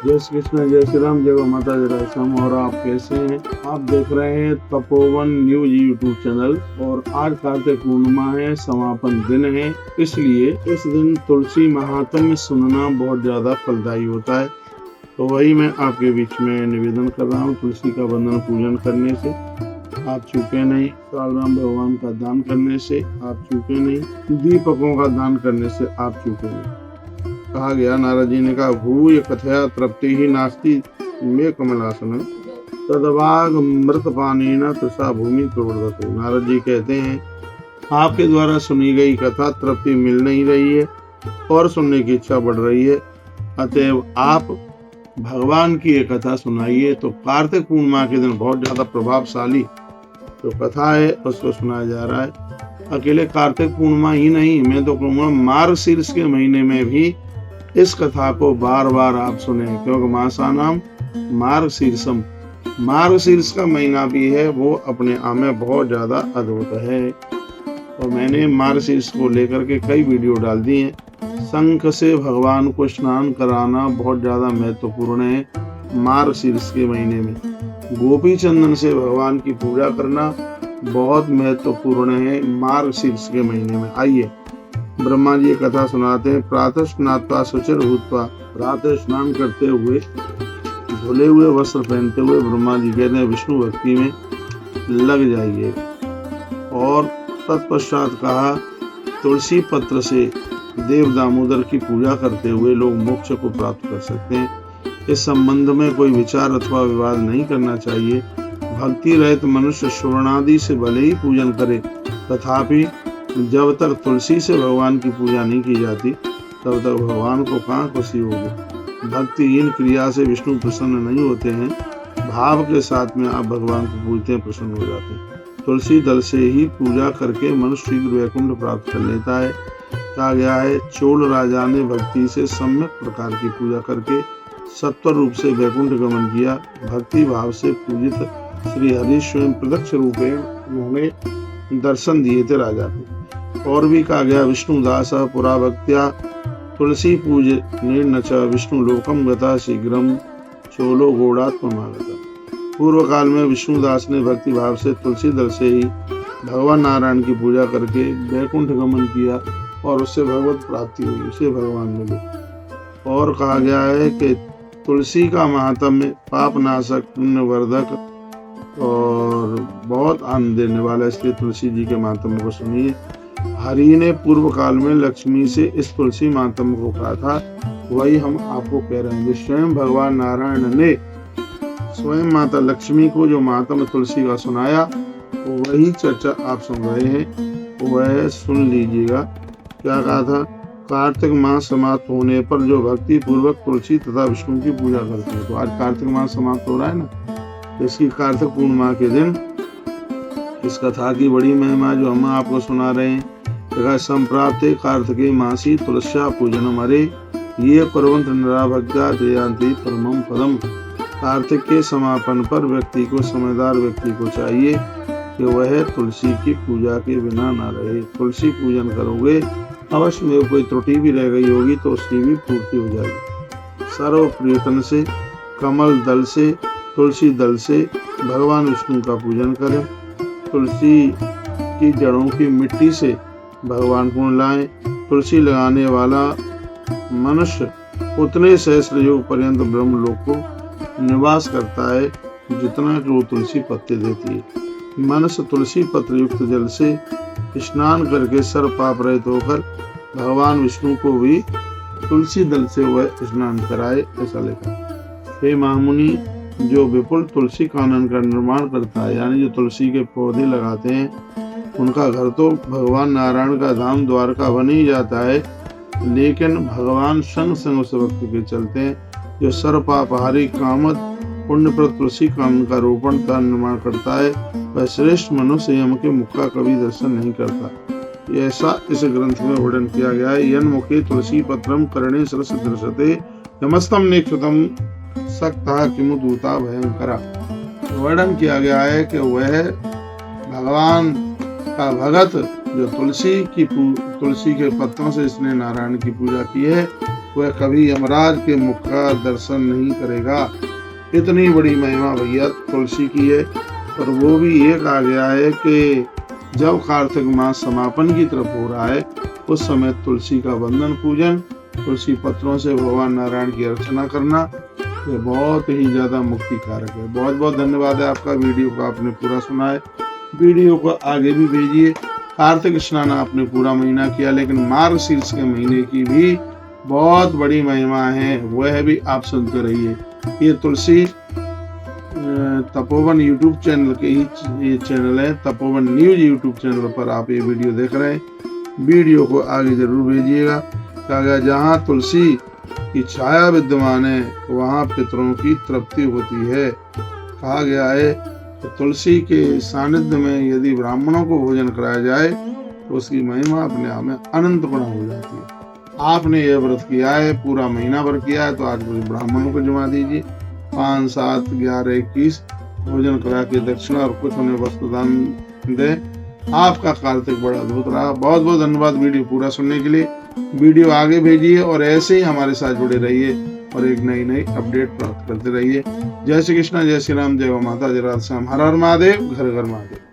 जय श्री कृष्ण, जय श्री राम, जय गौ माता, जय राम। और आप कैसे हैं? आप देख रहे हैं तपोवन न्यूज यूट्यूब चैनल। और आज कार्तिक पूर्णिमा है, समापन दिन है, इसलिए इस दिन तुलसी महात्म्य सुनना बहुत ज्यादा फलदायी होता है। तो वही मैं आपके बीच में निवेदन कर रहा हूँ। तुलसी का वंदन पूजन करने से आप चूके नहीं, राम भगवान का दान करने से आप चूके नहीं, दीपकों का दान करने से आप चूके नहीं। कहा गया, नारद जी ने कहा, भूय कथया तृप्ति ही नास्ति मे कमलासन तदवाग मृत पानी न तृषा भूमि प्रवर्धते। नारद जी कहते हैं, आपके द्वारा सुनी गई कथा तृप्ति मिल नहीं रही है और सुनने की इच्छा बढ़ रही है, अतएव आप भगवान की ये कथा सुनाइए। तो कार्तिक पूर्णिमा के दिन बहुत ज्यादा प्रभावशाली जो कथा है उसको सुनाया जा रहा है। अकेले कार्तिक पूर्णिमा ही नहीं, मैं तो कहूँगा मार्गशीर्ष के महीने में भी इस कथा को बार बार आप सुने, क्योंकि मासानाम मार्गशीर्षम, मार्गशीर्ष का महीना भी है, वो अपने आप में बहुत ज्यादा अद्भुत है। और मैंने मार्गशीर्ष को लेकर के कई वीडियो डाल दी हैं। शंख से भगवान को स्नान कराना बहुत ज्यादा महत्वपूर्ण है मार्गशीर्ष के महीने में। गोपी चंदन से भगवान की पूजा करना बहुत महत्वपूर्ण है मार्गशीर्ष के महीने में। आइए ब्रह्मा जी कथा सुनाते हैं। प्रातः स्नात्वा शुचिर भूत्वा, प्रातः स्नान करते हुए धुले हुए वस्त्र पहनते हुए ब्रह्मा जी कहते हैं विष्णु भक्ति में लग जाइए। और तत्पश्चात कहा, तुलसी पत्र से देव दामोदर की पूजा करते हुए लोग मोक्ष को प्राप्त कर सकते हैं। इस संबंध में कोई विचार अथवा विवाद नहीं करना चाहिए। भक्ति रहित मनुष्य स्वर्णादि से भले ही पूजन करे, तथापि जब तक तुलसी से भगवान की पूजा नहीं की जाती तब तक भगवान को कहाँ खुशी होगी। भक्तिहीन क्रिया से विष्णु प्रसन्न नहीं होते हैं। भाव के साथ में आप भगवान को पूजते हैं, प्रसन्न हो जाते हैं। तुलसी दल से ही पूजा करके मनुष्य शीघ्र वैकुंठ प्राप्त कर लेता है। कहा गया है, चोल राजा ने भक्ति से सम्यक प्रकार की पूजा करके सत्वर रूप से वैकुंठ गमन किया। भक्ति भाव से पूजित श्री हरि स्वयं प्रत्यक्ष रूप में उन्होंने दर्शन दिए थे राजा को। और भी कहा गया, विष्णुदास पुरा भक्त्या तुलसी पूज निर्नच विष्णु लोकम गता शीघ्रम चोलो गौड़ात्ममागता। पूर्व काल में विष्णुदास ने भक्ति भाव से तुलसी दल से ही भगवान नारायण की पूजा करके वैकुंठ गमन किया और उससे भगवत प्राप्ति हुई, उसे भगवान मिले। और कहा गया है कि तुलसी का महात्म्य पाप नाशक, पुण्य वर्धक और बहुत आनंद देने वाला, इसलिए तुलसी जी के महात्म्य को सुनिए। हरि ने पूर्व काल में लक्ष्मी से इस तुलसी महात्म्य को कहा था, वही हम आपको कह रहे हैं। स्वयं भगवान नारायण ने स्वयं माता लक्ष्मी को जो महात्म्य तुलसी का सुनाया, वही चर्चा आप सुन रहे हैं, वह सुन लीजिएगा। क्या कहा था? कार्तिक मास समाप्त होने पर जो भक्ति पूर्वक तुलसी तथा विष्णु की पूजा करते हैं। तो आज कार्तिक मास समाप्त हो रहा है ना, तो इसकी कार्तिक पूर्णिमा के दिन इस कथा की बड़ी महिमा जो हम आपको सुना रहे हैं। संप्राप्ते कार्तिके मासी तुलस्या पूजनम हरे ये कुर्वन्त नरा भक्त्या जयन्ति परमं पदम। कार्तिक के समापन पर व्यक्ति को, समझदार व्यक्ति को चाहिए कि वह तुलसी की पूजा के बिना ना रहे। तुलसी पूजन करोगे, अवश्य में कोई त्रुटि भी रह गई होगी तो उसकी भी पूर्ति हो जाएगी। सर्व प्रयत्न से, कमल दल से, तुलसी दल से भगवान विष्णु का पूजन करें। तुलसी की जड़ों की मिट्टी से भगवान को लाएं। तुलसी लगाने वाला मनुष्य उतने सहस्र युग पर्यंत ब्रह्मलोक को निवास करता है जितना कि वो तुलसी पत्ते देती है। मनुष्य तुलसी पत्र युक्त जल से स्नान करके सर्व पाप रहित होकर भगवान विष्णु को भी तुलसी दल से वह स्नान कराए, ऐसा लिखा। हे महामुनि, जो विपुल तुलसी कानन का निर्माण करता है, यानी जो तुलसी के पौधे लगाते हैं, उनका घर तो भगवान नारायण का धाम द्वारका बन ही जाता है, लेकिन भगवान संग संग उस भक्त के चलते हैं। जो सर्व पापहारी कामद पुण्यप्रद तुलसी कानन का रोपण का निर्माण करता है, वह श्रेष्ठ मनुष्य यम के मुख का कभी दर्शन नहीं करता। ऐसा इस ग्रंथ में वर्णन किया गया है। यन मुखे तुलसी पत्रम करणे सरस दृश्यते यमस्तम नेक्षतम सक्ता किमु दूता भयंकरा। वर्णन किया गया है कि वह भगवान का भगत जो तुलसी के पत्तों से इसने नारायण की पूजा की है, वह कभी यमराज के मुख का दर्शन नहीं करेगा। इतनी बड़ी महिमा भैया तुलसी की है। और वो भी ये कहा गया है कि जब कार्तिक मास समापन की तरफ हो रहा है, उस समय तुलसी का वंदन पूजन, तुलसी पत्रों से भगवान नारायण की अर्चना करना, ये बहुत ही ज्यादा मुक्ति कारक है। बहुत बहुत धन्यवाद है आपका, वीडियो को आपने पूरा सुना है। वीडियो को आगे भी भेजिए। कार्तिक स्नान आपने पूरा महीना किया, लेकिन मार्गशीर्ष के महीने की भी बहुत बड़ी महिमा है, वह भी आप सुनते रहिए। ये तुलसी तपोवन यूट्यूब चैनल के ही ये चैनल है, तपोवन न्यूज यूट्यूब चैनल पर आप ये वीडियो देख रहे हैं। वीडियो को आगे जरूर भेजिएगा। कहा गया जहाँ तुलसी की छाया विद्यमान है, वहाँ पितरों की तृप्ति होती है। कहा गया है कि तुलसी के सानिध्य में यदि ब्राह्मणों को भोजन कराया जाए तो उसकी महिमा अपने आप में अनंत गुणा हो जाती है। आपने यह व्रत किया है, पूरा महीना भर किया है, तो आज कुछ ब्राह्मणों को जमा दीजिए। 5, 7, 11, 21 भोजन करा के दक्षिणा और कुछ उन्हें वस्त्रदान दें। आपका कार्तिक बड़ा अद्भुत रहा। बहुत बहुत धन्यवाद वीडियो पूरा सुनने के लिए। वीडियो आगे भेजिए और ऐसे ही हमारे साथ जुड़े रहिए और एक नई अपडेट प्राप्त करते रहिए। जय श्री कृष्णा, जय श्री राम, जय माता, जय राधे श्याम। हर हर महादेव, घर घर महादेव।